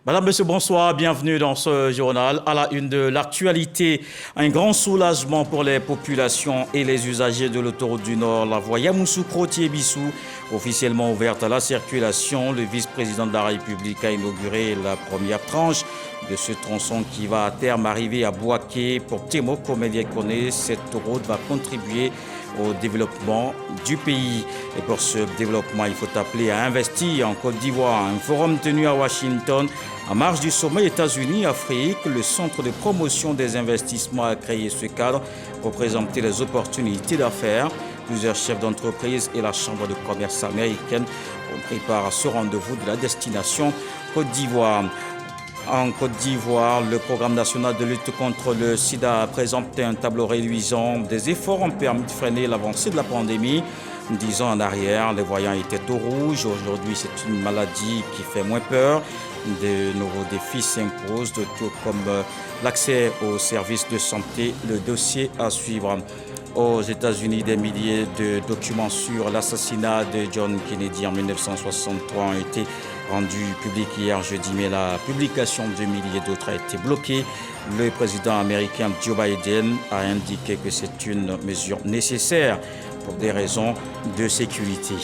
Madame, Monsieur, bonsoir, bienvenue dans ce journal. À la une de l'actualité, un grand soulagement pour les populations et les usagers de l'autoroute du Nord. La voie Yamoussoukro-Thiébissou, officiellement ouverte à la circulation. Le vice-président de la République a inauguré la première tranche de ce tronçon qui va à terme arriver à Bouaké. Pour Temoko Méliekone, cette route va contribuer au développement du pays. Et pour ce développement, il faut appeler à investir en Côte d'Ivoire. Un forum tenu à Washington en marge du sommet États-Unis-Afrique. Le Centre de promotion des investissements a créé ce cadre pour présenter les opportunités d'affaires. Plusieurs chefs d'entreprise et la Chambre de commerce américaine ont pris part à ce rendez-vous de la destination Côte d'Ivoire. En Côte d'Ivoire, le programme national de lutte contre le sida a présenté un tableau réduisant. Des efforts ont permis de freiner l'avancée de la pandémie. 10 ans en arrière, les voyants étaient au rouge. Aujourd'hui, c'est une maladie qui fait moins peur. De nouveaux défis s'imposent, tout comme l'accès aux services de santé, le dossier à suivre. Aux États-Unis, des milliers de documents sur l'assassinat de John Kennedy en 1963 ont été rendus publics hier jeudi, mais la publication de milliers d'autres a été bloquée. Le président américain Joe Biden a indiqué que c'est une mesure nécessaire pour des raisons de sécurité.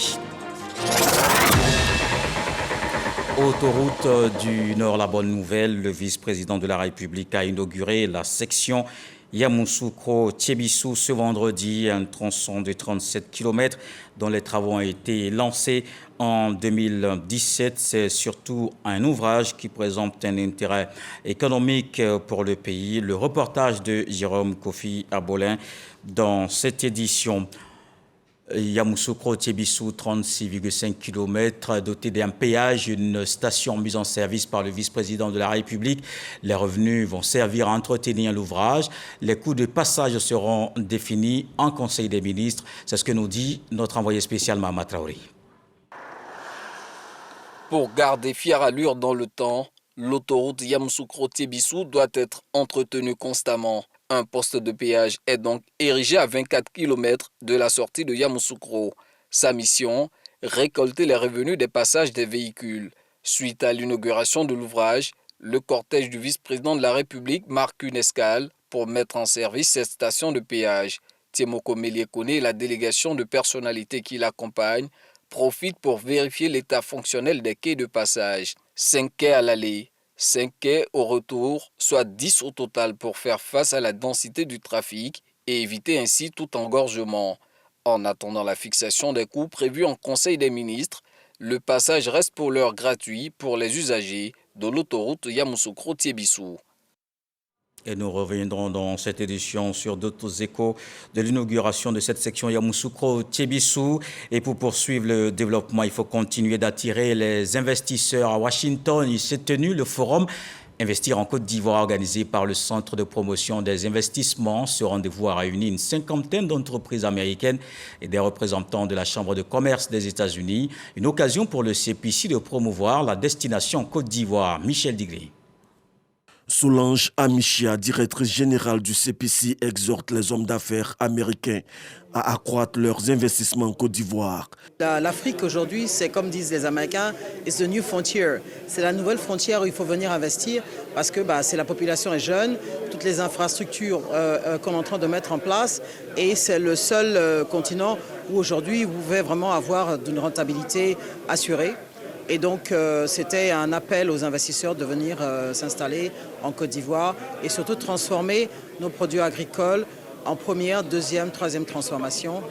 Autoroute du Nord, la bonne nouvelle, le vice-président de la République a inauguré la section Yamoussoukro-Thiébissou ce vendredi, un tronçon de 37 km dont les travaux ont été lancés en 2017. C'est surtout un ouvrage qui présente un intérêt économique pour le pays. Le reportage de Jérôme Kofi Abolin dans cette édition. Yamoussoukro-Thiébissou, 36,5 km, doté d'un péage, une station mise en service par le vice-président de la République. Les revenus vont servir à entretenir l'ouvrage. Les coûts de passage seront définis en Conseil des ministres. C'est ce que nous dit notre envoyé spécial Mahama Traoré. Pour garder fière allure dans le temps, l'autoroute Yamoussoukro-Thiébissou doit être entretenue constamment. Un poste de péage est donc érigé à 24 km de la sortie de Yamoussoukro. Sa mission, récolter les revenus des passages des véhicules. Suite à l'inauguration de l'ouvrage, le cortège du vice-président de la République marque une escale pour mettre en service cette station de péage. Temoko Méliekone et la délégation de personnalités qui l'accompagnent profitent pour vérifier l'état fonctionnel des quais de passage. 5 quais à l'aller, 5 quais au retour, soit 10 au total pour faire face à la densité du trafic et éviter ainsi tout engorgement. En attendant la fixation des coûts prévus en Conseil des ministres, le passage reste pour l'heure gratuit pour les usagers de l'autoroute Yamoussoukro-Thiébissou. Et nous reviendrons dans cette édition sur d'autres échos de l'inauguration de cette section Yamoussoukro-Thiébissou. Et pour poursuivre le développement, il faut continuer d'attirer les investisseurs à Washington. Il s'est tenu le forum Investir en Côte d'Ivoire organisé par le Centre de promotion des investissements. Ce rendez-vous a réuni une cinquantaine d'entreprises américaines et des représentants de la Chambre de commerce des États-Unis. Une occasion pour le CPC de promouvoir la destination Côte d'Ivoire. Michel Digré. Solange Amichia, directrice générale du CPC, exhorte les hommes d'affaires américains à accroître leurs investissements en Côte d'Ivoire. L'Afrique aujourd'hui, c'est comme disent les Américains, it's the new frontier. C'est la nouvelle frontière où il faut venir investir parce que la population est jeune, toutes les infrastructures qu'on est en train de mettre en place et c'est le seul continent où aujourd'hui vous pouvez vraiment avoir une rentabilité assurée. Et donc, c'était un appel aux investisseurs de venir s'installer en Côte d'Ivoire et surtout transformer nos produits agricoles en première, deuxième, troisième transformation.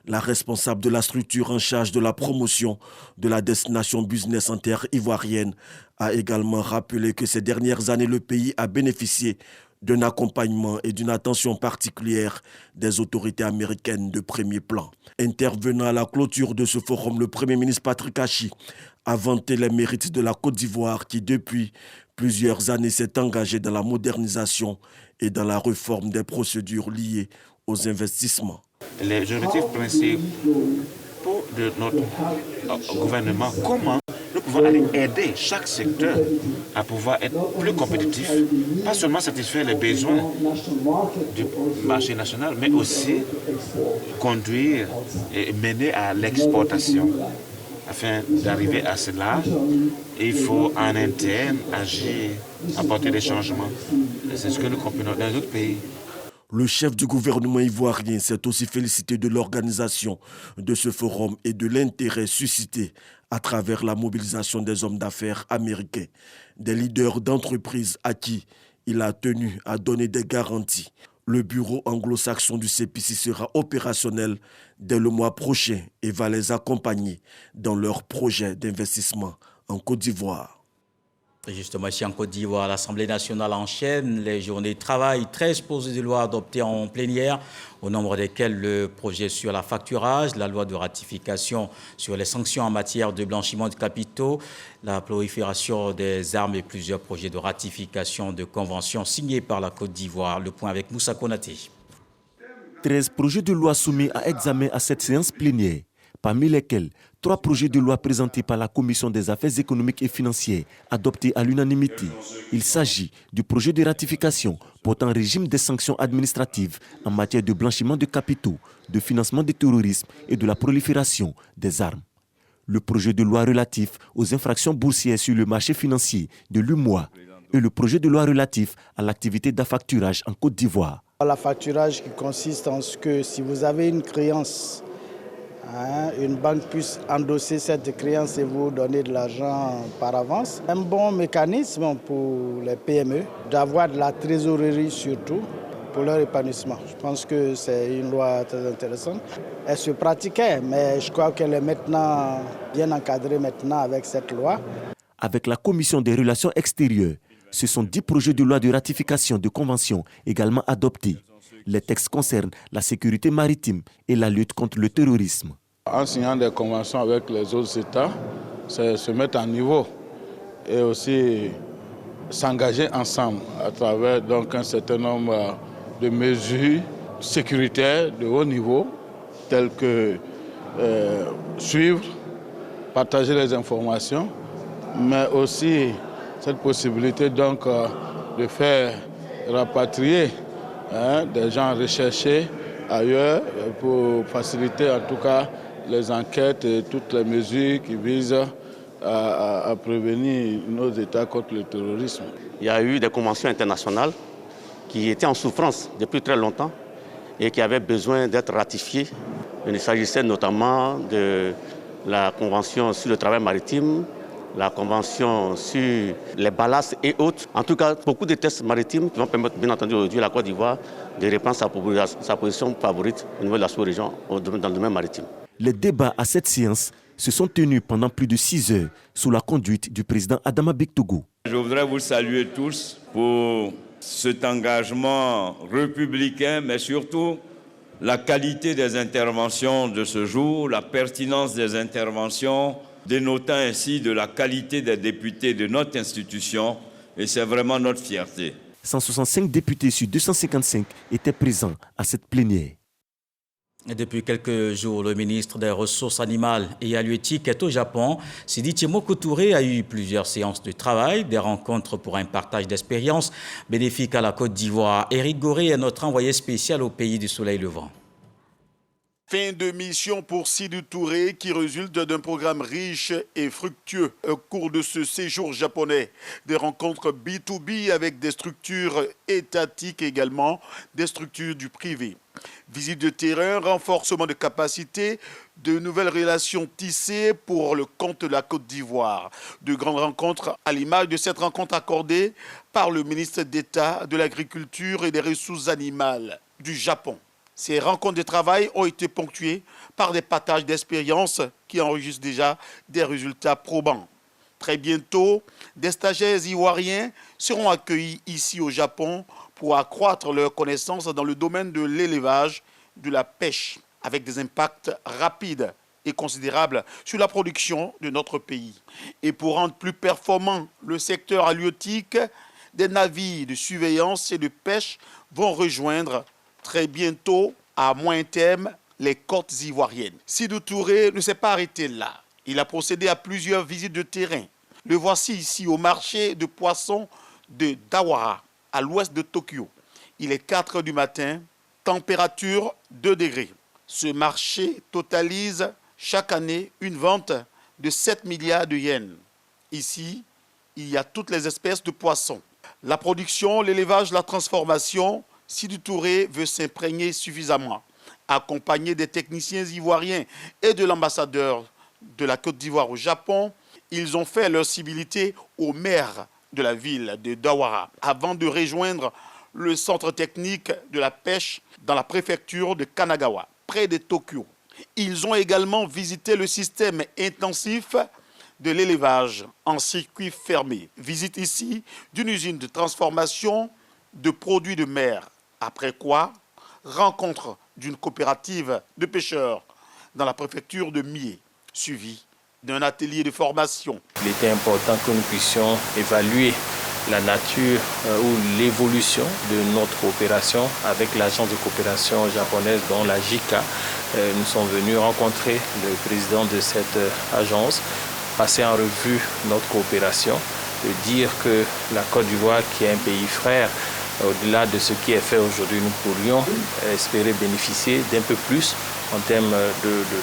La responsable de la structure en charge de la promotion de la destination business en terre ivoirienne a également rappelé que ces dernières années, le pays a bénéficié d'un accompagnement et d'une attention particulière des autorités américaines de premier plan. Intervenant à la clôture de ce forum, le Premier ministre Patrick Achi a vanté les mérites de la Côte d'Ivoire qui, depuis plusieurs années, s'est engagée dans la modernisation et dans la réforme des procédures liées aux investissements. Les objectifs principaux de notre gouvernement, comment nous pouvons aller aider chaque secteur à pouvoir être plus compétitif, pas seulement satisfaire les besoins du marché national, mais aussi conduire et mener à l'exportation. afin d'arriver à cela, il faut en interne agir, apporter des changements. C'est ce que nous comprenons dans d'autres pays. Le chef du gouvernement ivoirien s'est aussi félicité de l'organisation de ce forum et de l'intérêt suscité à travers la mobilisation des hommes d'affaires américains, des leaders d'entreprises à qui il a tenu à donner des garanties. Le bureau anglo-saxon du CEPICI sera opérationnel dès le mois prochain et va les accompagner dans leurs projets d'investissement en Côte d'Ivoire. Justement, ici en Côte d'Ivoire, l'Assemblée nationale enchaîne les journées de travail. 13 projets de loi adoptés en plénière, au nombre desquels le projet sur la facturage, la loi de ratification sur les sanctions en matière de blanchiment de capitaux, la prolifération des armes et plusieurs projets de ratification de conventions signés par la Côte d'Ivoire. Le point avec Moussa Konaté. 13 projets de loi soumis à examen à cette séance plénière, parmi lesquels 3 projets de loi présentés par la Commission des affaires économiques et financières, adoptés à l'unanimité. Il s'agit du projet de ratification portant régime des sanctions administratives en matière de blanchiment de capitaux, de financement du terrorisme et de la prolifération des armes. Le projet de loi relatif aux infractions boursières sur le marché financier de l'UMOA et le projet de loi relatif à l'activité d'affacturage en Côte d'Ivoire. L'affacturage qui consiste en ce que si vous avez une créance, une banque puisse endosser cette créance et vous donner de l'argent par avance. Un bon mécanisme pour les PME d'avoir de la trésorerie surtout pour leur épanouissement. Je pense que c'est une loi très intéressante. Elle se pratiquait, mais je crois qu'elle est maintenant bien encadrée maintenant avec cette loi. Avec la Commission des relations extérieures, ce sont 10 projets de loi de ratification de conventions également adoptés. Les textes concernent la sécurité maritime et la lutte contre le terrorisme. En signant des conventions avec les autres États, c'est se mettre à niveau et aussi s'engager ensemble à travers donc un certain nombre de mesures sécuritaires de haut niveau, telles que suivre, partager les informations, mais aussi cette possibilité donc de faire rapatrier des gens recherchés ailleurs pour faciliter en tout cas les enquêtes et toutes les mesures qui visent à prévenir nos États contre le terrorisme. Il y a eu des conventions internationales qui étaient en souffrance depuis très longtemps et qui avaient besoin d'être ratifiées. Il s'agissait notamment de la Convention sur le travail maritime, la Convention sur les ballasts et autres. En tout cas, beaucoup de tests maritimes qui vont permettre, bien entendu, aujourd'hui à la Côte d'Ivoire de reprendre sa position favorite au niveau de la sous-région dans le domaine maritime. Les débats à cette séance se sont tenus pendant plus de 6 heures sous la conduite du président Adama Bektogo. Je voudrais vous saluer tous pour cet engagement républicain, mais surtout la qualité des interventions de ce jour, la pertinence des interventions, dénotant ainsi de la qualité des députés de notre institution, et c'est vraiment notre fierté. 165 députés sur 255 étaient présents à cette plénière. Et depuis quelques jours, le ministre des Ressources animales et halieutiques est au Japon. Sidi Tchemoko Touré a eu plusieurs séances de travail, des rencontres pour un partage d'expériences bénéfiques à la Côte d'Ivoire. Éric Goré est notre envoyé spécial au pays du soleil levant. Fin de mission pour Sidou Touré qui résulte d'un programme riche et fructueux au cours de ce séjour japonais. Des rencontres B2B avec des structures étatiques également, des structures du privé. Visite de terrain, renforcement de capacité, de nouvelles relations tissées pour le compte de la Côte d'Ivoire. De grandes rencontres à l'image de cette rencontre accordée par le ministre d'État de l'Agriculture et des Ressources animales du Japon. Ces rencontres de travail ont été ponctuées par des partages d'expériences qui enregistrent déjà des résultats probants. Très bientôt, des stagiaires ivoiriens seront accueillis ici au Japon pour accroître leurs connaissances dans le domaine de l'élevage, de la pêche, avec des impacts rapides et considérables sur la production de notre pays. Et pour rendre plus performant le secteur halieutique, des navires de surveillance et de pêche vont rejoindre très bientôt, à moyen terme, les côtes ivoiriennes. Sidou Touré ne s'est pas arrêté là. Il a procédé à plusieurs visites de terrain. Le voici ici au marché de poissons de Dawara, à l'ouest de Tokyo. Il est 4 h du matin, température 2 degrés. Ce marché totalise chaque année une vente de 7 milliards de yens. Ici, il y a toutes les espèces de poissons. La production, l'élevage, la transformation, Sidou Touré veut s'imprégner suffisamment. Accompagné des techniciens ivoiriens et de l'ambassadeur de la Côte d'Ivoire au Japon, ils ont fait leur civilité au maire de la ville de Dawara avant de rejoindre le centre technique de la pêche dans la préfecture de Kanagawa, près de Tokyo. Ils ont également visité le système intensif de l'élevage en circuit fermé. Visite ici d'une usine de transformation de produits de mer. Après quoi, rencontre d'une coopérative de pêcheurs dans la préfecture de Mie, suivi d'un atelier de formation. Il était important que nous puissions évaluer la nature ou l'évolution de notre coopération avec l'agence de coopération japonaise, dont la JICA. Nous sommes venus rencontrer le président de cette agence, passer en revue notre coopération, dire que la Côte d'Ivoire, qui est un pays frère, au-delà de ce qui est fait aujourd'hui, nous pourrions espérer bénéficier d'un peu plus en termes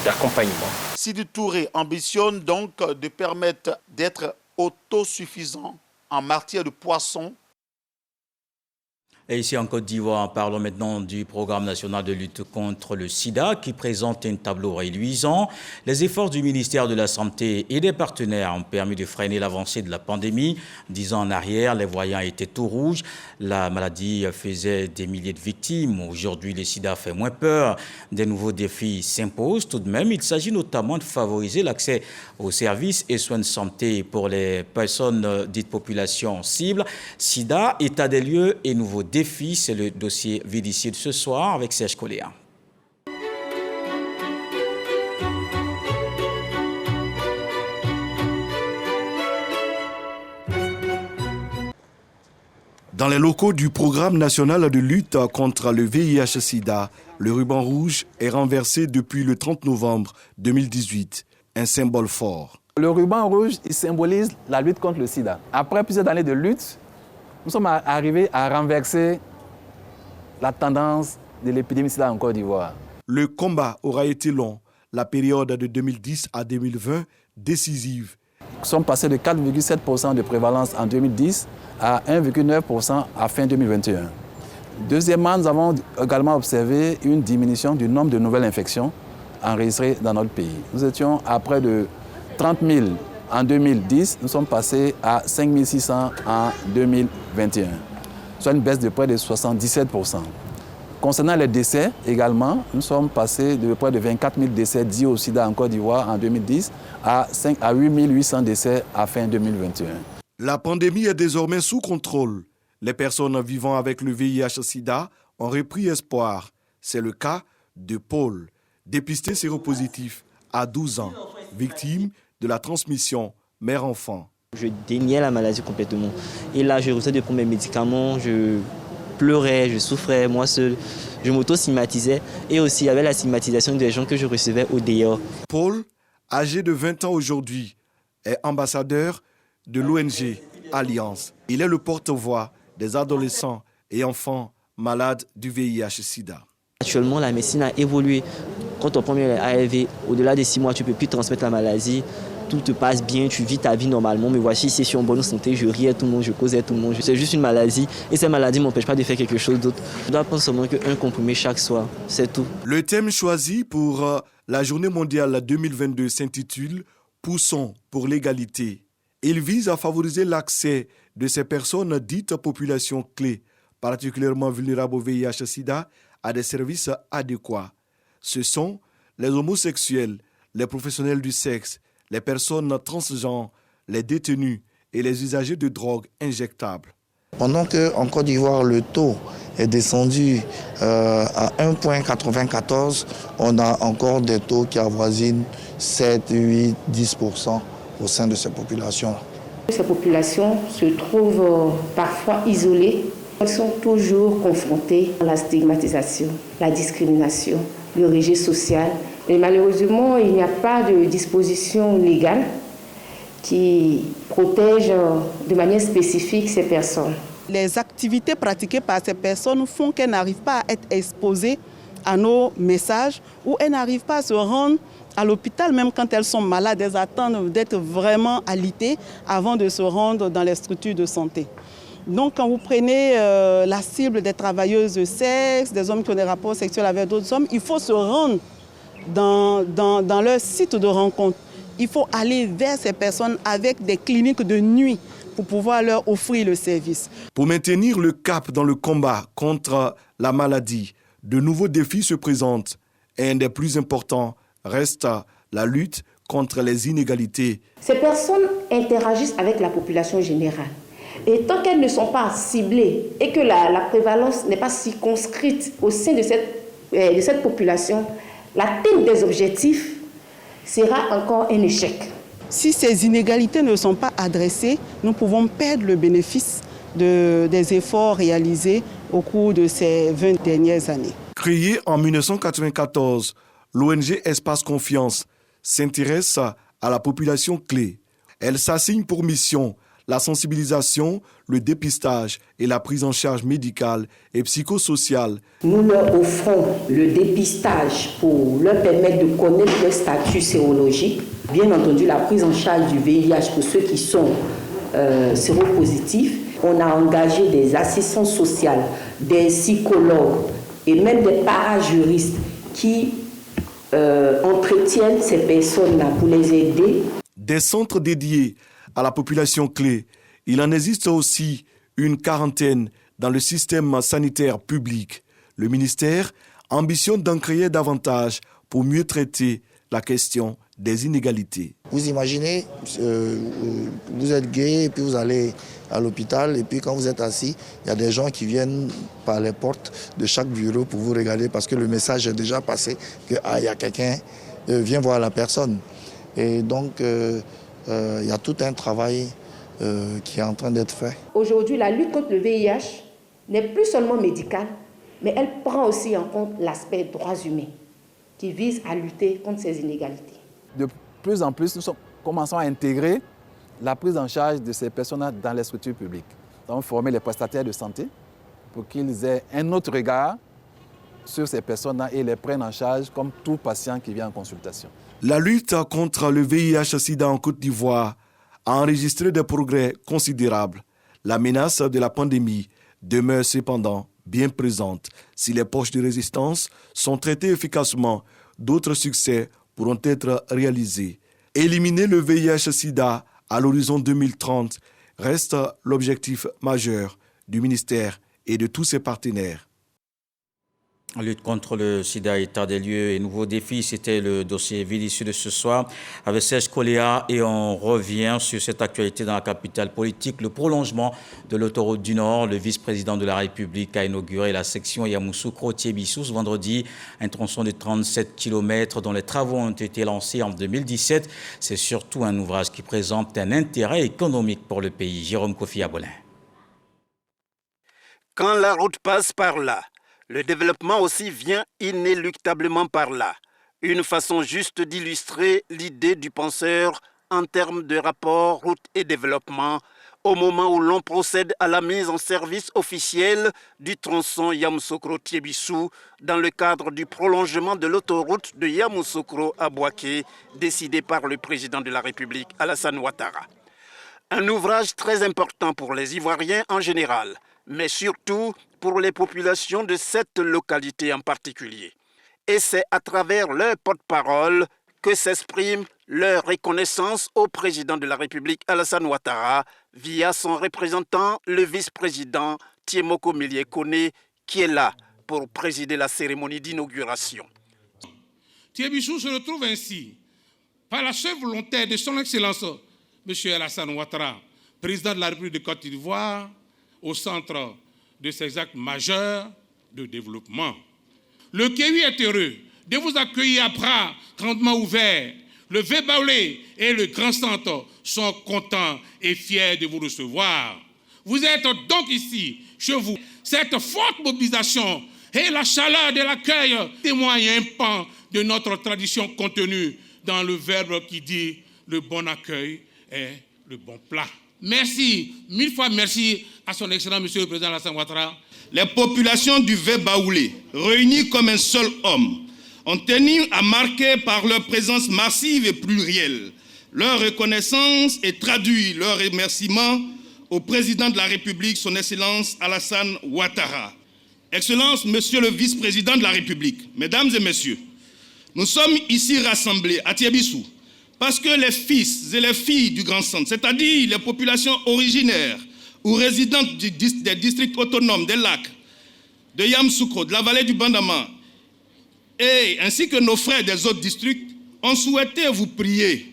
d'accompagnement. Sidou Touré ambitionne donc de permettre d'être autosuffisant en matière de poissons. Et ici en Côte d'Ivoire, parlons maintenant du programme national de lutte contre le sida qui présente un tableau réluisant. Les efforts du ministère de la Santé et des partenaires ont permis de freiner l'avancée de la pandémie. 10 ans en arrière, les voyants étaient tout rouges. La maladie faisait des milliers de victimes. Aujourd'hui, le sida fait moins peur. Des nouveaux défis s'imposent. Tout de même, il s'agit notamment de favoriser l'accès aux services et soins de santé pour les personnes dites population cible. Sida, état des lieux et nouveaux défis. C'est le dossier VDC de ce soir avec Serge Coléa. Dans les locaux du programme national de lutte contre le VIH-Sida, le ruban rouge est renversé depuis le 30 novembre 2018, un symbole fort. Le ruban rouge, il symbolise la lutte contre le sida. Après plusieurs années de lutte, nous sommes arrivés à renverser la tendance de l'épidémie sida en Côte d'Ivoire. Le combat aura été long, la période de 2010 à 2020 décisive. Nous sommes passés de 4,7% de prévalence en 2010 à 1,9% à fin 2021. Deuxièmement, nous avons également observé une diminution du nombre de nouvelles infections enregistrées dans notre pays. Nous étions à près de 30 000 en 2010, nous sommes passés à 5 600 en 2021, soit une baisse de près de 77%. Concernant les décès également, nous sommes passés de près de 24 000 décès dits au sida en Côte d'Ivoire en 2010 à 8 800 décès à fin 2021. La pandémie est désormais sous contrôle. Les personnes vivant avec le VIH-Sida ont repris espoir. C'est le cas de Paul, dépisté séropositif à 12 ans, victime de la transmission mère-enfant. Je déniais la maladie complètement. Et là, je recevais de prendre mes médicaments, je pleurais, je souffrais, moi seul. Je m'auto-stigmatisais et aussi il y avait la stigmatisation des gens que je recevais au dehors. Paul, âgé de 20 ans aujourd'hui, est ambassadeur de l'ONG Alliance. Il est le porte-voix des adolescents et enfants malades du VIH-Sida. Actuellement, la médecine a évolué. Quand on prend les ARV, au-delà de 6 mois, tu ne peux plus transmettre la maladie. Tout te passe bien, tu vis ta vie normalement. Mais voici, si je suis en bonne santé, je riais tout le monde, je causais tout le monde. C'est juste une maladie. Et cette maladie ne m'empêche pas de faire quelque chose d'autre. Je dois prendre seulement qu'un comprimé chaque soir. C'est tout. Le thème choisi pour la journée mondiale 2022 s'intitule « Poussons pour l'égalité ». Il vise à favoriser l'accès de ces personnes dites populations clés, particulièrement vulnérables au VIH-Sida, à des services adéquats. Ce sont les homosexuels, les professionnels du sexe, les personnes transgenres, les détenus et les usagers de drogues injectables. Pendant qu'en Côte d'Ivoire, le taux est descendu à 1,94, on a encore des taux qui avoisinent 7, 8, 10% au sein de ces populations. Ces populations se trouvent parfois isolées. Elles sont toujours confrontées à la stigmatisation, la discrimination, le rejet social. Et malheureusement, il n'y a pas de disposition légale qui protège de manière spécifique ces personnes. Les activités pratiquées par ces personnes font qu'elles n'arrivent pas à être exposées à nos messages ou elles n'arrivent pas à se rendre À l'hôpital, même quand elles sont malades, elles attendent d'être vraiment alitées avant de se rendre dans les structures de santé. Donc quand vous prenez la cible des travailleuses de sexe, des hommes qui ont des rapports sexuels avec d'autres hommes, il faut se rendre dans leur site de rencontre. Il faut aller vers ces personnes avec des cliniques de nuit pour pouvoir leur offrir le service. Pour maintenir le cap dans le combat contre la maladie, de nouveaux défis se présentent et un des plus importants reste la lutte contre les inégalités. Ces personnes interagissent avec la population générale. Et tant qu'elles ne sont pas ciblées et que la prévalence n'est pas circonscrite au sein de cette population, l'atteinte des objectifs sera encore un échec. Si ces inégalités ne sont pas adressées, nous pouvons perdre le bénéfice des efforts réalisés au cours de ces 20 dernières années. Créée en 1994, l'ONG Espace Confiance s'intéresse à la population clé. Elle s'assigne pour mission la sensibilisation, le dépistage et la prise en charge médicale et psychosociale. Nous leur offrons le dépistage pour leur permettre de connaître leur statut sérologique. Bien entendu, la prise en charge du VIH pour ceux qui sont séropositifs. On a engagé des assistants sociaux, des psychologues et même des parajuristes qui entretiennent ces personnes-là pour les aider. Des centres dédiés à la population clé. Il en existe aussi une quarantaine dans le système sanitaire public. Le ministère ambitionne d'en créer davantage pour mieux traiter la question des inégalités. Vous imaginez, vous êtes gay et puis vous allez à l'hôpital et puis quand vous êtes assis, il y a des gens qui viennent par les portes de chaque bureau pour vous regarder parce que le message est déjà passé que il y a quelqu'un, viens voir la personne. Et donc, il y a tout un travail qui est en train d'être fait. Aujourd'hui, la lutte contre le VIH n'est plus seulement médicale, mais elle prend aussi en compte l'aspect droits humains qui vise à lutter contre ces inégalités. De plus en plus, nous commençons à intégrer la prise en charge de ces personnes dans les structures publiques. Nous avons formé les prestataires de santé pour qu'ils aient un autre regard sur ces personnes et les prennent en charge comme tout patient qui vient en consultation. La lutte contre le VIH-Sida en Côte d'Ivoire a enregistré des progrès considérables. La menace de la pandémie demeure cependant bien présente. Si les poches de résistance sont traitées efficacement, d'autres succès pourront être réalisés. Éliminer le VIH-Sida à l'horizon 2030 reste l'objectif majeur du ministère et de tous ses partenaires. La lutte contre le sida, état des lieux et nouveaux défis, c'était le dossier Ville de ce soir avec Serge Koléa et on revient sur cette actualité dans la capitale politique. Le prolongement de l'autoroute du Nord, le vice-président de la République a inauguré la section Yamoussoukro-Thiébissou ce vendredi, un tronçon de 37 km dont les travaux ont été lancés en 2017. C'est surtout un ouvrage qui présente un intérêt économique pour le pays. Jérôme Kofi Abolin. Quand la route passe par là, le développement aussi vient inéluctablement par là. Une façon juste d'illustrer l'idée du penseur en termes de rapport route et développement au moment où l'on procède à la mise en service officielle du tronçon Yamoussoukro-Thiébissou dans le cadre du prolongement de l'autoroute de Yamoussoukro à Bouaké décidé par le président de la République Alassane Ouattara. Un ouvrage très important pour les Ivoiriens en général, mais surtout pour les populations de cette localité en particulier. Et c'est à travers leur porte-parole que s'exprime leur reconnaissance au président de la République Alassane Ouattara via son représentant, le vice-président Thiemoko Millier Kone, qui est là pour présider la cérémonie d'inauguration. Thiébissou se retrouve ainsi par la seule volonté de son Excellence M. Alassane Ouattara, président de la République de Côte d'Ivoire, au centre de ces actes majeurs de développement. Le Kéwi est heureux de vous accueillir à bras grandement ouverts. Le Vébaoulé et le Grand Centre sont contents et fiers de vous recevoir. Vous êtes donc ici, chez vous. Cette forte mobilisation et la chaleur de l'accueil témoignent un pan de notre tradition contenue dans le verbe qui dit « le bon accueil est le bon plat ». Merci, mille fois merci à son excellent monsieur le président Alassane Ouattara. Les populations du Vébaoulé, réunies comme un seul homme, ont ont tenu à marquer par leur présence massive et plurielle leur reconnaissance et traduit leur remerciement au président de la République, son Excellence Alassane Ouattara. Excellence, Monsieur le Vice-président de la République, Mesdames et Messieurs, nous sommes ici rassemblés à Thiébissou parce que les fils et les filles du Grand Centre, c'est-à-dire les populations originaires ou résidentes des districts autonomes des lacs, de Yamoussoukro, de la vallée du Bandama, ainsi que nos frères des autres districts, ont souhaité vous prier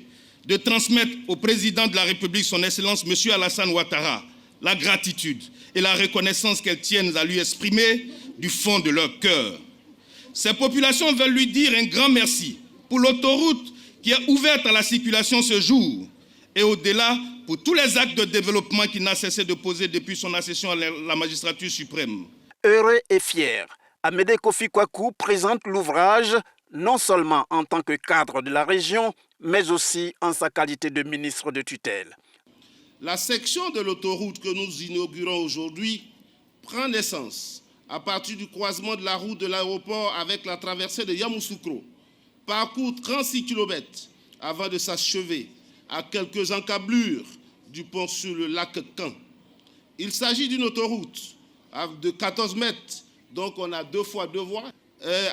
de transmettre au président de la République, son Excellence, M. Alassane Ouattara, la gratitude et la reconnaissance qu'elles tiennent à lui exprimer du fond de leur cœur. Ces populations veulent lui dire un grand merci pour l'autoroute qui est ouverte à la circulation ce jour et au-delà pour tous les actes de développement qu'il n'a cessé de poser depuis son accession à la magistrature suprême. Heureux et fier, Amédée Kofi Kwaku présente l'ouvrage non seulement en tant que cadre de la région, mais aussi en sa qualité de ministre de tutelle. La section de l'autoroute que nous inaugurons aujourd'hui prend naissance à partir du croisement de la route de l'aéroport avec la traversée de Yamoussoukro, parcourt 36 km avant de s'achever à quelques encablures du pont sur le lac Caen. Il s'agit d'une autoroute de 14 mètres, donc on a 2 fois 2 voies,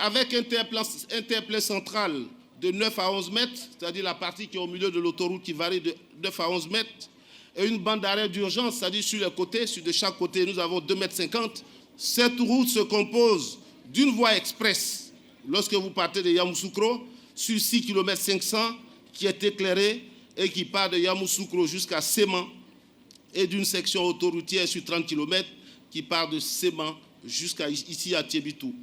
avec un terre-plein central de 9 à 11 mètres, c'est-à-dire la partie qui est au milieu de l'autoroute qui varie de 9 à 11 mètres, et une bande d'arrêt d'urgence, c'est-à-dire sur les côtés, de chaque côté, nous avons 2,50 mètres. Cette route se compose d'une voie express, lorsque vous partez de Yamoussoukro, sur 6 km 500, qui est éclairée et qui part de Yamoussoukro jusqu'à Séman, et d'une section autoroutière sur 30 km qui part de Séman jusqu'à ici à Thiébissou.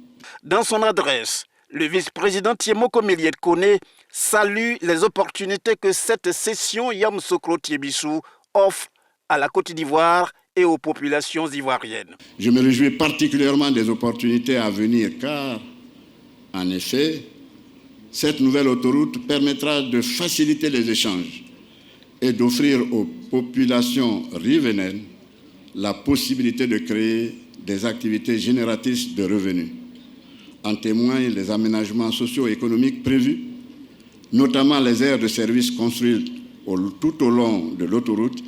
Dans son adresse, le vice-président Thiemoko Méliet Koné salue les opportunités que cette session Yamoussoukro-Thiébissou offre à la Côte d'Ivoire et aux populations ivoiriennes. Je me réjouis particulièrement des opportunités à venir car, en effet, cette nouvelle autoroute permettra de faciliter les échanges et d'offrir aux populations riveraines la possibilité de créer des activités génératrices de revenus. En témoignent les aménagements socio-économiques prévus, notamment les aires de service construites tout au long de l'autoroute,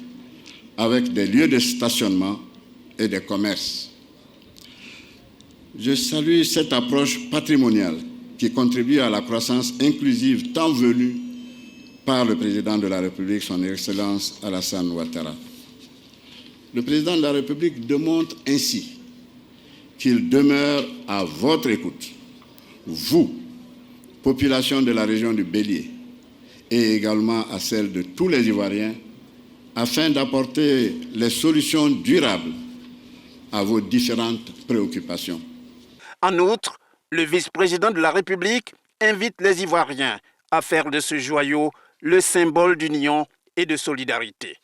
avec des lieux de stationnement et des commerces. Je salue cette approche patrimoniale qui contribue à la croissance inclusive tant voulue par le président de la République, son Excellence Alassane Ouattara. Le président de la République démontre ainsi qu'il demeure à votre écoute, vous, population de la région du Bélier, et également à celle de tous les Ivoiriens, afin d'apporter les solutions durables à vos différentes préoccupations. En outre, le vice-président de la République invite les Ivoiriens à faire de ce joyau le symbole d'union et de solidarité.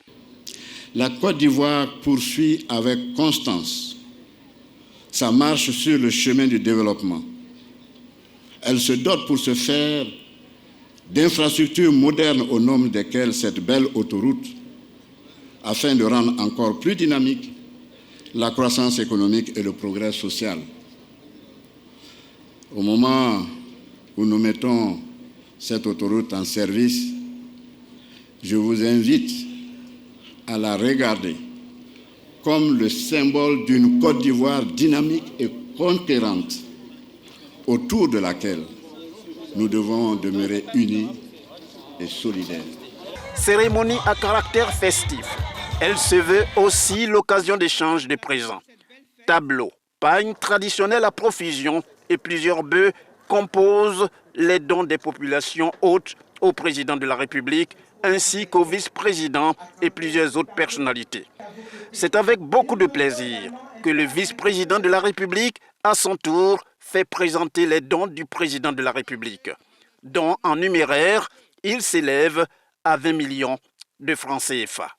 La Côte d'Ivoire poursuit avec constance sa marche sur le chemin du développement. Elle se dote pour ce faire d'infrastructures modernes au nombre desquelles cette belle autoroute, afin de rendre encore plus dynamique la croissance économique et le progrès social. Au moment où nous mettons cette autoroute en service, je vous invite à la regarder comme le symbole d'une Côte d'Ivoire dynamique et conquérante, autour de laquelle nous devons demeurer unis et solidaires. Cérémonie à caractère festif. Elle se veut aussi l'occasion d'échanges de présents. Tableaux, pagnes traditionnels à profusion et plusieurs bœufs composent les dons des populations hôtes au président de la République ainsi qu'au vice-président et plusieurs autres personnalités. C'est avec beaucoup de plaisir que le vice-président de la République, à son tour, fait présenter les dons du président de la République. Dont en numéraire, il s'élève à 20 millions de francs CFA.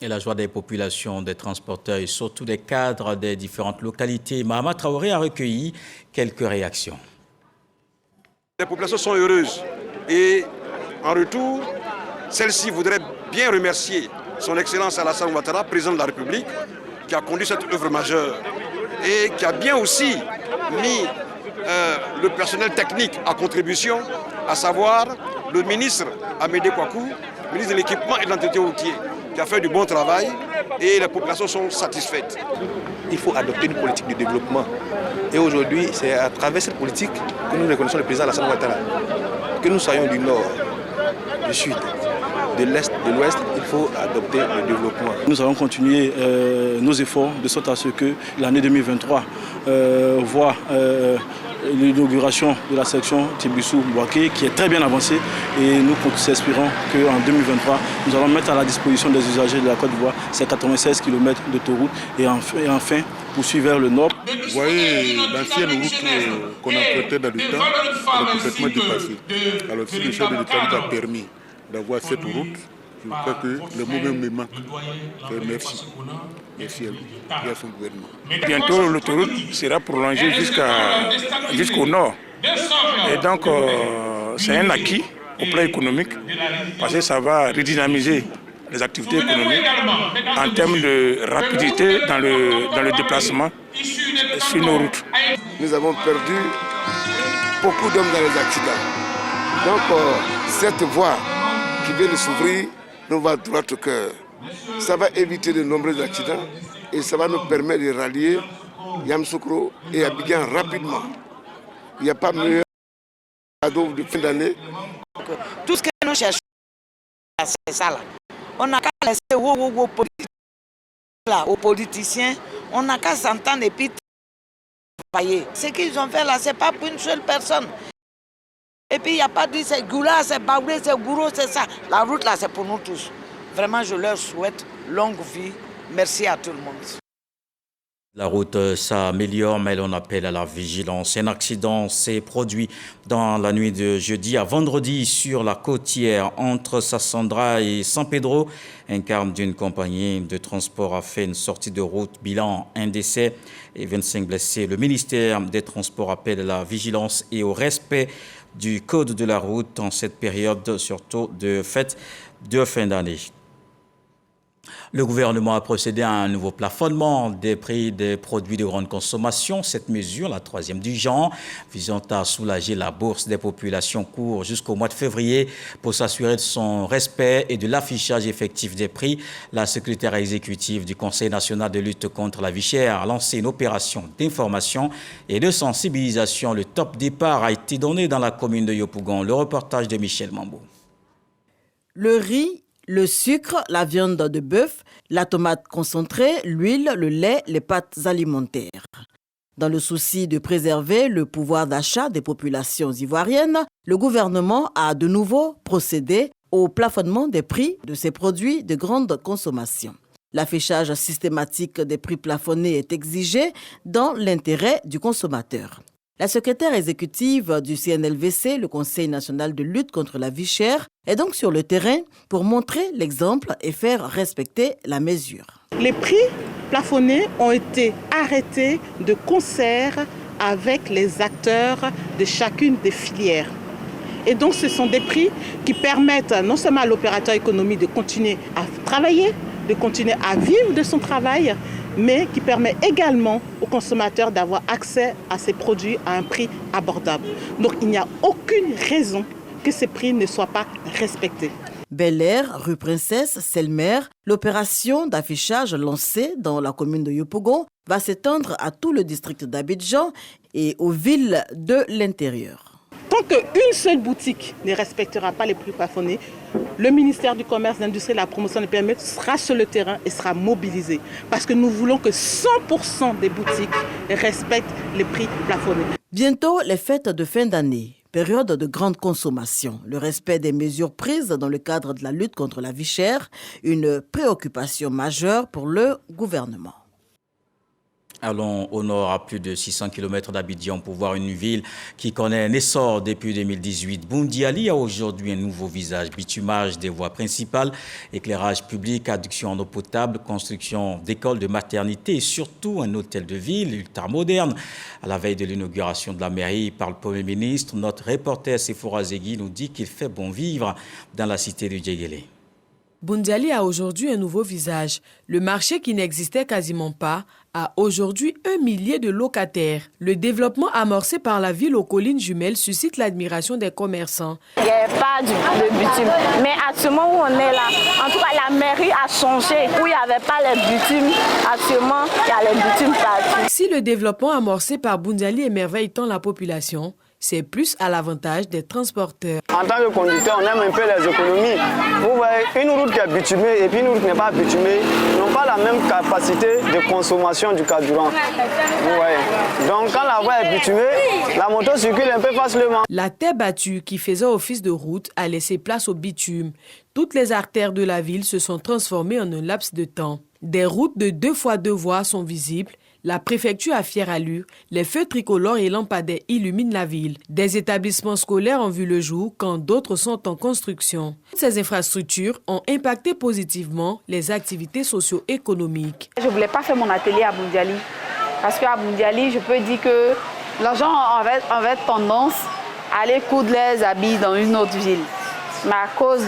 Et la joie des populations, des transporteurs et surtout des cadres des différentes localités. Mahama Traoré a recueilli quelques réactions. Les populations sont heureuses et en retour, celle-ci voudrait bien remercier son Excellence Alassane Ouattara, président de la République, qui a conduit cette œuvre majeure et qui a bien aussi mis le personnel technique à contribution, à savoir le ministre Amédée Kouakou, ministre de l'équipement et de l'entretien routier, qui a fait du bon travail et les populations sont satisfaites. Il faut adopter une politique de développement. Et aujourd'hui, c'est à travers cette politique que nous reconnaissons le président Alassane Ouattara. Que nous soyons du nord, du sud, de l'est, de l'ouest, il faut adopter le développement. Nous allons continuer nos efforts de sorte à ce que l'année 2023 voit l'inauguration de la section Tibissou-Bouaké qui est très bien avancée et nous espérons qu'en 2023 nous allons mettre à la disposition des usagers de la Côte d'Ivoire ces 96 km d'autoroute et enfin poursuivre vers le nord. Vous voyez, l'ancienne route qu'on a prêtée dans le temps est complètement dépassée. Alors si le chef de l'État nous a permis d'avoir cette route, je crois que le mot même me manque. Merci. Merci à lui et à son gouvernement. Bientôt, l'autoroute sera prolongée jusqu'au nord. Et donc, c'est un acquis au plan économique parce que ça va redynamiser les activités économiques en termes de rapidité dans le déplacement sur nos routes. Nous avons perdu beaucoup d'hommes dans les accidents. Donc, cette voie qui vient de s'ouvrir nous va droit au cœur. Ça va éviter de nombreux accidents et ça va nous permettre de rallier Yamoussoukro et Abidjan rapidement. Il n'y a pas meilleur cadeau de fin d'année. Tout ce que nous cherchons, c'est ça là. On n'a qu'à laisser aux politiciens, on n'a qu'à s'entendre et puis travailler. Ce qu'ils ont fait là, ce n'est pas pour une seule personne. Et puis il n'y a pas dit c'est Goula, c'est Baoulé, c'est Gouro, c'est ça. La route là, c'est pour nous tous. Vraiment, je leur souhaite longue vie. Merci à tout le monde. La route s'améliore, mais l'on appelle à la vigilance. Un accident s'est produit dans la nuit de jeudi à vendredi sur la côtière entre Sassandra et San Pedro. Un carme d'une compagnie de transport a fait une sortie de route. Bilan, un décès et 25 blessés. Le ministère des Transports appelle à la vigilance et au respect du code de la route en cette période, surtout de fête de fin d'année. Le gouvernement a procédé à un nouveau plafonnement des prix des produits de grande consommation. Cette mesure, la troisième du genre, visant à soulager la bourse des populations, court jusqu'au mois de février pour s'assurer de son respect et de l'affichage effectif des prix. La secrétaire exécutive du Conseil national de lutte contre la vie chère a lancé une opération d'information et de sensibilisation. Le top départ a été donné dans la commune de Yopougon. Le reportage de Michel Mambo. Le riz, le sucre, la viande de bœuf, la tomate concentrée, l'huile, le lait, les pâtes alimentaires. Dans le souci de préserver le pouvoir d'achat des populations ivoiriennes, le gouvernement a de nouveau procédé au plafonnement des prix de ces produits de grande consommation. L'affichage systématique des prix plafonnés est exigé dans l'intérêt du consommateur. La secrétaire exécutive du CNLVC, le Conseil national de lutte contre la vie chère, est donc sur le terrain pour montrer l'exemple et faire respecter la mesure. Les prix plafonnés ont été arrêtés de concert avec les acteurs de chacune des filières. Et donc ce sont des prix qui permettent non seulement à l'opérateur économique de continuer à travailler, de continuer à vivre de son travail, mais qui permet également aux consommateurs d'avoir accès à ces produits à un prix abordable. Donc il n'y a aucune raison que ces prix ne soient pas respectés. Bel Air, rue Princesse, Selmer, l'opération d'affichage lancée dans la commune de Yopougon va s'étendre à tout le district d'Abidjan et aux villes de l'intérieur. Tant qu'une seule boutique ne respectera pas les prix plafonnés, le ministère du Commerce, de l'Industrie et de la Promotion des PME sera sur le terrain et sera mobilisé. Parce que nous voulons que 100% des boutiques respectent les prix plafonnés. Bientôt, les fêtes de fin d'année. Période de grande consommation. Le respect des mesures prises dans le cadre de la lutte contre la vie chère, une préoccupation majeure pour le gouvernement. Allons au nord, à plus de 600 km d'Abidjan, pour voir une ville qui connaît un essor depuis 2018. Boundiali a aujourd'hui un nouveau visage. Bitumage des voies principales, éclairage public, adduction en eau potable, construction d'écoles, de maternité et surtout un hôtel de ville ultra moderne. À la veille de l'inauguration de la mairie par le Premier ministre, notre reporter Sephora Zegui nous dit qu'il fait bon vivre dans la cité du Djegele. Boundiali a aujourd'hui un nouveau visage. Le marché qui n'existait quasiment pas a aujourd'hui 1 millier de locataires. Le développement amorcé par la ville aux collines jumelles suscite l'admiration des commerçants. Il n'y avait pas de bitume. Mais actuellement où on est là, en tout cas la mairie a changé. Où il n'y avait pas les bitumes, actuellement il y a les bitumes partout. Si le développement amorcé par Boundiali émerveille tant la population, c'est plus à l'avantage des transporteurs. En tant que conducteur, on aime un peu les économies. Vous voyez, une route qui est bitumée et puis une route qui n'est pas bitumée n'ont pas la même capacité de consommation du carburant. Vous voyez. Donc quand la voie est bitumée, la moto circule un peu facilement. La terre battue qui faisait office de route a laissé place au bitume. Toutes les artères de la ville se sont transformées en un laps de temps. Des routes de 2x2 voies sont visibles. La préfecture a fière allure, les feux tricolores et lampadaires illuminent la ville. Des établissements scolaires ont vu le jour quand d'autres sont en construction. Ces infrastructures ont impacté positivement les activités socio-économiques. Je ne voulais pas faire mon atelier à Boundiali parce qu'à Boundiali, je peux dire que les gens avaient tendance à aller coudre les habits dans une autre ville. Mais à cause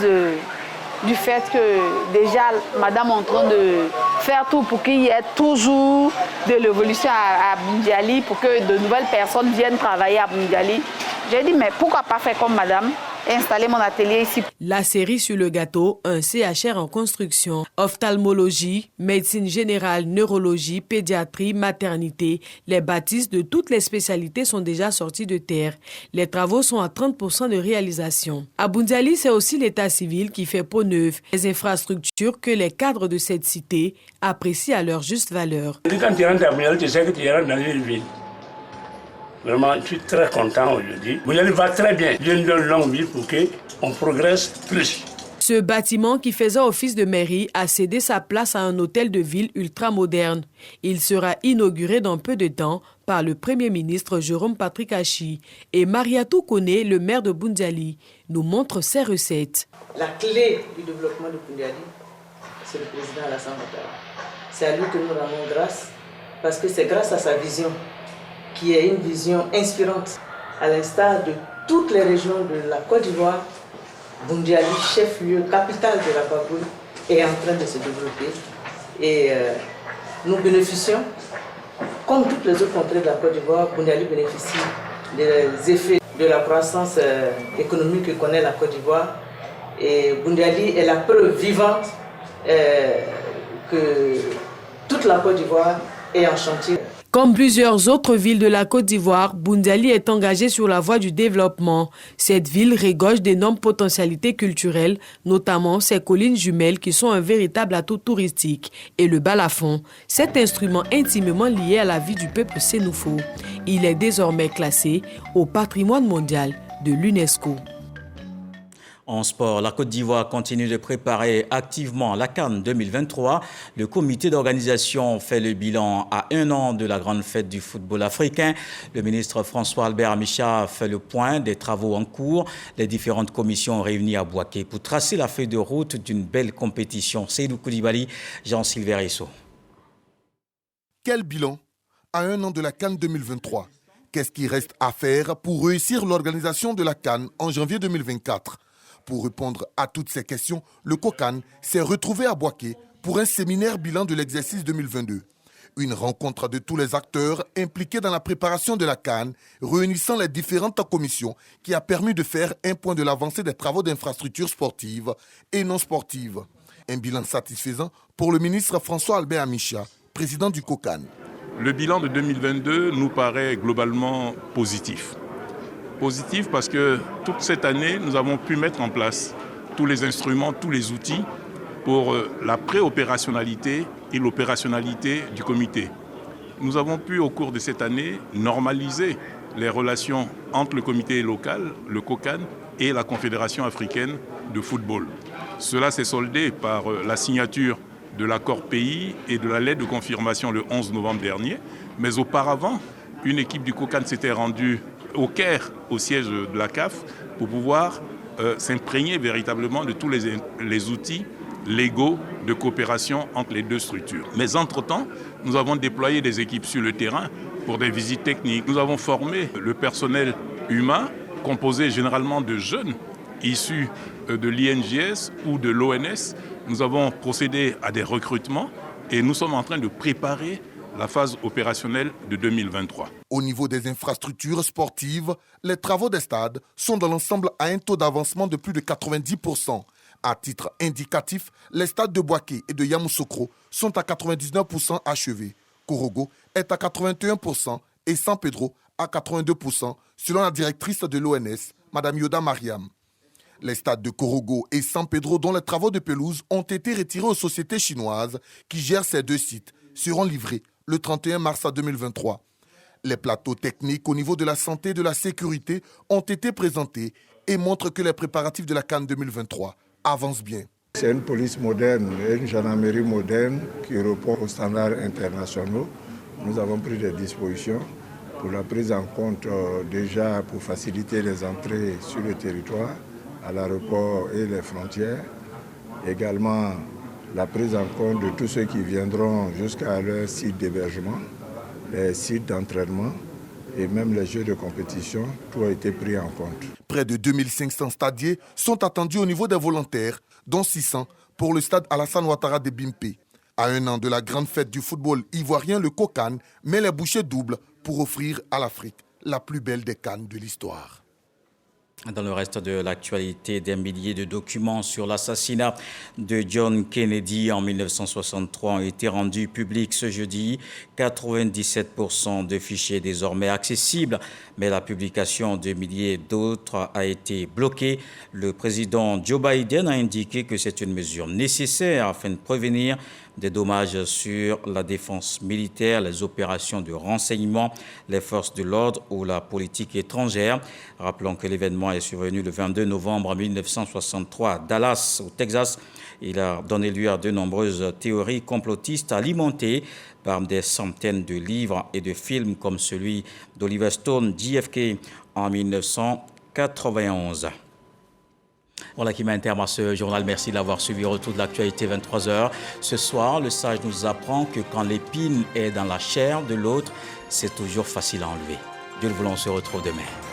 du fait que déjà madame est en train de faire tout pour qu'il y ait toujours de l'évolution à Boundiali, pour que de nouvelles personnes viennent travailler à Boundiali. J'ai dit, mais pourquoi pas faire comme madame, installer mon atelier ici. La cerise sur le gâteau, un CHR en construction. Ophtalmologie, médecine générale, neurologie, pédiatrie, maternité. Les bâtisses de toutes les spécialités sont déjà sorties de terre. Les travaux sont à 30% de réalisation. À Boundiali, c'est aussi l'état civil qui fait peau neuve. Les infrastructures que les cadres de cette cité apprécient à leur juste valeur. Quand tu rentres à Boundiali, tu sais que tu rentres dans une ville. Vraiment, je suis très content aujourd'hui. Boundiali va très bien. Je donne une longue vie pour qu'on progresse plus. Ce bâtiment qui faisait office de mairie a cédé sa place à un hôtel de ville ultramoderne. Il sera inauguré dans peu de temps par le Premier ministre Jérôme Patrick Achi. Et Mariatou Kone, le maire de Boundiali, nous montre ses recettes. La clé du développement de Boundiali, c'est le président Alassane Ouattara. C'est à lui que nous rendons grâce, parce que c'est grâce à sa vision, qui est une vision inspirante, à l'instar de toutes les régions de la Côte d'Ivoire. Boundiali, chef-lieu, capitale de la Baboune, est en train de se développer. Et nous bénéficions, comme toutes les autres contrées de la Côte d'Ivoire, Boundiali bénéficie des effets de la croissance économique que connaît la Côte d'Ivoire. Et Boundiali est la preuve vivante que toute la Côte d'Ivoire est en chantier. Comme plusieurs autres villes de la Côte d'Ivoire, Boundiali est engagée sur la voie du développement. Cette ville regorge d'énormes potentialités culturelles, notamment ses collines jumelles qui sont un véritable atout touristique. Et le balafon, cet instrument intimement lié à la vie du peuple sénoufo. Il est désormais classé au patrimoine mondial de l'UNESCO. En sport, la Côte d'Ivoire continue de préparer activement la CAN 2023. Le comité d'organisation fait le bilan à 1 an de la grande fête du football africain. Le ministre François-Albert Amicha fait le point des travaux en cours. Les différentes commissions réunies à Bouaké pour tracer la feuille de route d'une belle compétition. Seydou Koulibaly, Jean-Sylvain Esso. Quel bilan à 1 an de la CAN 2023? Qu'est-ce qui reste à faire pour réussir l'organisation de la CAN en janvier 2024? Pour répondre à toutes ces questions, le COCAN s'est retrouvé à Bouaké pour un séminaire bilan de l'exercice 2022. Une rencontre de tous les acteurs impliqués dans la préparation de la CAN, réunissant les différentes commissions, qui a permis de faire un point de l'avancée des travaux d'infrastructures sportives et non sportives. Un bilan satisfaisant pour le ministre François-Albert Amicha, président du COCAN. Le bilan de 2022 nous paraît globalement positif. Positif parce que toute cette année, nous avons pu mettre en place tous les instruments, tous les outils pour la pré-opérationnalité et l'opérationnalité du comité. Nous avons pu, au cours de cette année, normaliser les relations entre le comité local, le COCAN, et la Confédération africaine de football. Cela s'est soldé par la signature de l'accord pays et de la lettre de confirmation le 11 novembre dernier. Mais auparavant, une équipe du COCAN s'était rendue au Caire, au siège de la CAF, pour pouvoir s'imprégner véritablement de tous les outils légaux de coopération entre les deux structures. Mais entre-temps, nous avons déployé des équipes sur le terrain pour des visites techniques. Nous avons formé le personnel humain, composé généralement de jeunes issus de l'INJS ou de l'ONS. Nous avons procédé à des recrutements et nous sommes en train de préparer la phase opérationnelle de 2023. Au niveau des infrastructures sportives, les travaux des stades sont dans l'ensemble à un taux d'avancement de plus de 90%. À titre indicatif, les stades de Bouaké et de Yamoussoukro sont à 99% achevés. Korogo est à 81% et San Pedro à 82%, selon la directrice de l'ONS, Mme Yoda Mariam. Les stades de Korogo et San Pedro, dont les travaux de pelouse ont été retirés aux sociétés chinoises qui gèrent ces deux sites, seront livrés le 31 mars 2023. Les plateaux techniques au niveau de la santé et de la sécurité ont été présentés et montrent que les préparatifs de la CAN 2023 avancent bien. C'est une police moderne et une gendarmerie moderne qui répond aux standards internationaux. Nous avons pris des dispositions pour la prise en compte déjà pour faciliter les entrées sur le territoire, à l'aéroport et les frontières. Également la prise en compte de tous ceux qui viendront jusqu'à leur site d'hébergement, les sites d'entraînement et même les jeux de compétition, tout a été pris en compte. Près de 2500 stadiers sont attendus au niveau des volontaires, dont 600 pour le stade Alassane Ouattara de Bimpe. À un an de la grande fête du football ivoirien, le COCAN met les bouchées doubles pour offrir à l'Afrique la plus belle des CAN de l'histoire. Dans le reste de l'actualité, des milliers de documents sur l'assassinat de John Kennedy en 1963 ont été rendus publics ce jeudi. 97% de fichiers désormais accessibles, mais la publication de milliers d'autres a été bloquée. Le président Joe Biden a indiqué que c'est une mesure nécessaire afin de prévenir des dommages sur la défense militaire, les opérations de renseignement, les forces de l'ordre ou la politique étrangère. Rappelons que l'événement est survenu le 22 novembre 1963 à Dallas, au Texas. Il a donné lieu à de nombreuses théories complotistes alimentées par des centaines de livres et de films comme celui d'Oliver Stone, JFK, en 1991. Voilà qui met un terme à ce journal. Merci de l'avoir suivi. Retour de l'actualité 23h. Ce soir, le sage nous apprend que quand l'épine est dans la chair de l'autre, c'est toujours facile à enlever. Dieu le voulant, on se retrouve demain.